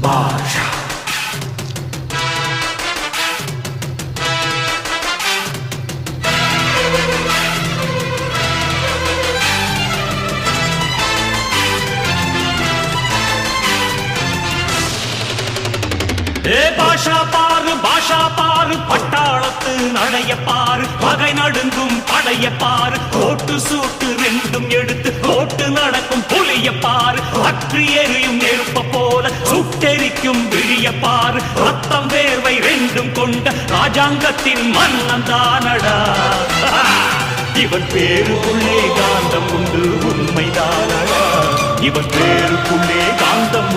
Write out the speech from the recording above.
பாஷா. பாஷா பாரு பட்டாளத்து நடைய பாரு பகை நடுங்கும் படைய பாரு கோட்டு சூட்டு ரெண்டும் எடுத்து கோட்டு நடக்கும் புலிய பாரு அற்றி எரியும் நெருப்ப போல சுட்டெரிக்கும் விழிய பாரு ரத்தம் வேர்வை ரெண்டும் கொண்ட ராஜாங்கத்தின் மன்னன் தானடா. இவன் பேருக்குள்ளே காந்தம் உண்டு உண்மைதானடா. இவன் பேருக்குள்ளே காந்தம்